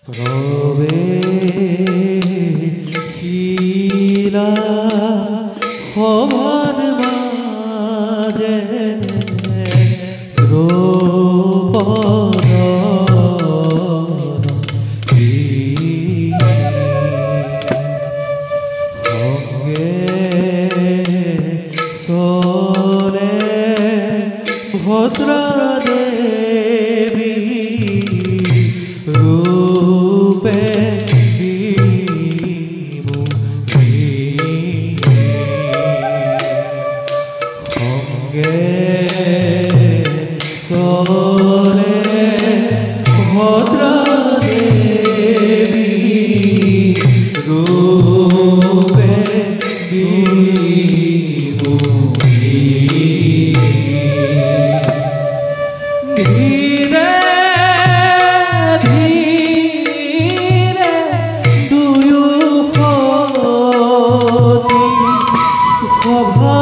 প্রবেশিলা সভার মাঝে দ্রৌপদ সঙ্গে চলে ভদ্রা দেবী রূপে সঙ্গে চলে ভদ্রা দেবী রূপে ধীরে ধীরে দুয়ো সতী সভা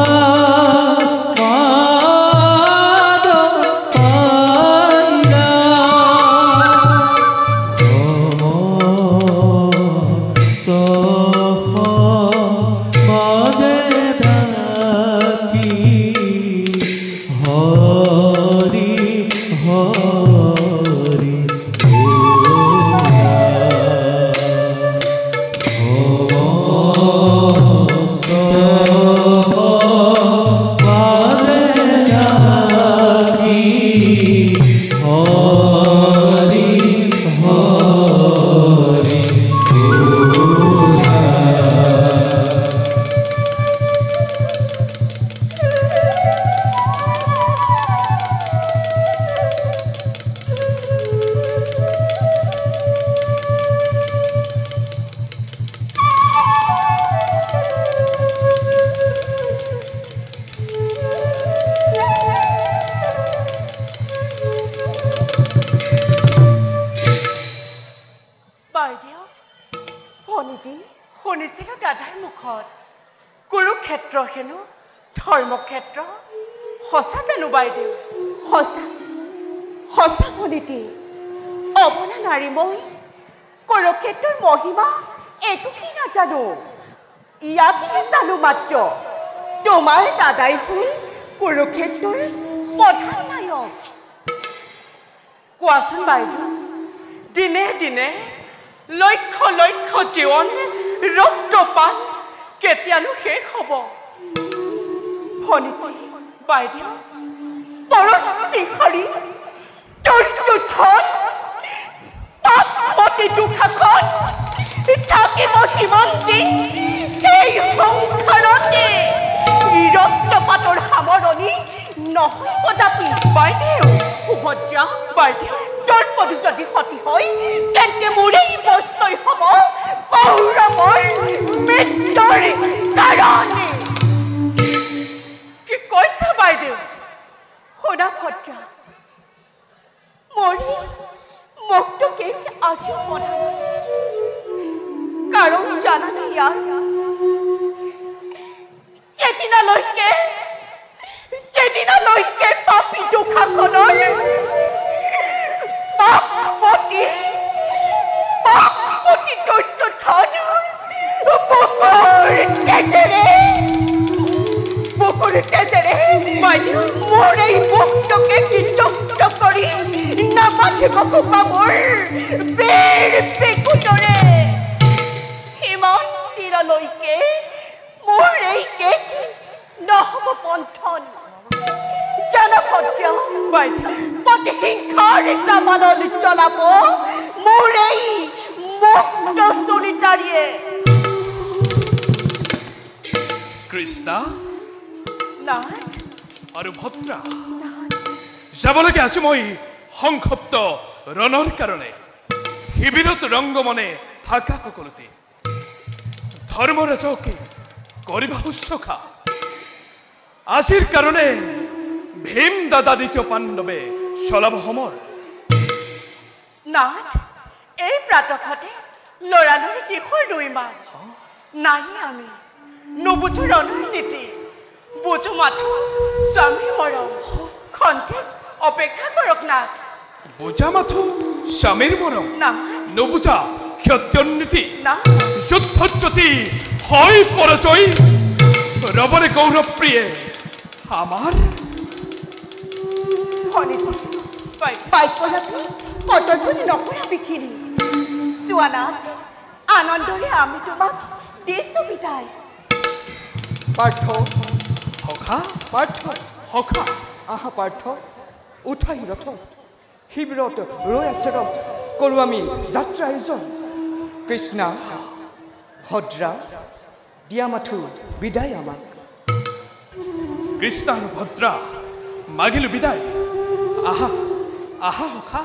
শুনিছিলো দাদাৰ মুখত কুৰুক্ষেত্ৰ হেনো ধৰ্মক্ষেত্ৰ সঁচা জানো বাইদেউ সঁচা সঁচা ভনীতি অবলা নাৰী মই কুৰুক্ষেত্ৰৰ মহিমা এইটো কি নাজানো ইয়াকে জানো মাত্ৰ তোমাৰ দাদাই হ'ল কুৰুক্ষেত্ৰৰ প্ৰধান নায়ক কোৱাচোন বাইদেউ দিনে দিনে লক্ষ লক্ষ জীৱন ৰক্তপাত কেতিয়ানো শেষ হ'ব ভনীতি বাইদেউ পৰস্তি হৰি দুৰ্যোধন পাপমতি দুখাখন থাকিব সীমন্তি এই সংসাৰতে ৰক্তপাতৰ সামৰণি নহয় কদাপি বাইদেউ সুভদ্ৰা বাইদেউ তোৰ প্ৰতি যদি সতী হয় তেন্তে মোৰেই বস্তই হ'ব কৌৰৱৰ মৃত্যুৰ কাৰণে কি কৈছা বাইদেউ শুনা ভদ্ৰা মৰি মোকতো কেক আজিও মনা নাই কাৰণ জানানে ইয়াৰ যেদিনালৈকে পাপী দুখাখনৰ পাপপতি দুৰ্যোধন বুকুৰ তেজেৰে মোৰ এই বুকটোকে বিযুক্ত কৰি নামাতিব কোপাবোৰ বেৰ বেকুটৰে সিমান দিনলৈকে মোৰ এই কেক নহ'ব পন্থন জনভদ্ৰ প্ৰতিহিংসাৰ এটা মাননি চলাব মোৰ এই মুক্ত চুৰিতাৰীয়ে কৃষ্ণা নাথ আৰু ভদ্ৰা যাবলৈকে আছো মই সংক্ষপ্ত ৰণৰ কাৰণে শিবিৰত ৰংগমনে থাকা সকলোতে ধৰ্মৰাজকে কৰিবা শুশ্ৰূষা আজিৰ কাৰণে ভীম দাদা দ্বিতীয় পাণ্ডৱে চলাব সমৰ নাথ এই প্ৰাতঃতে লৰালৰি কিশোৰ দুইমান নাৰী আমি নুবুজো ৰণৰ নীতি বুজো মাথো স্বামীৰ মৰম খন্তেক অপেক্ষা কৰক নাথ বুজা মাথো স্বামীৰ মৰম না নবুজা ক্ষত্যন্নীতি না যুদ্ধজ্যোতি হয় পৰাজয় ৰবৰে গৌৰব প্ৰিয়ে আমাৰ ভনীতি পাই পাইকলাপি কটকনি নকৰা বিখিৰি চোৱানাথ আনন্দৰে আমি তোমাক দিছো বিদায় পাৰ্থ সখা পাৰ্থ সখা আহা পাৰ্থ উঠাই ৰথ শিবিৰত ৰৈ আছে ৰথ কৰোঁ আমি যাত্ৰা আয়োজন কৃষ্ণা ভদ্ৰা দিয়া মাথো বিদায় আমাক কৃষ্ণ আৰু ভদ্ৰা মাগিলো বিদায় আহা আহা সখা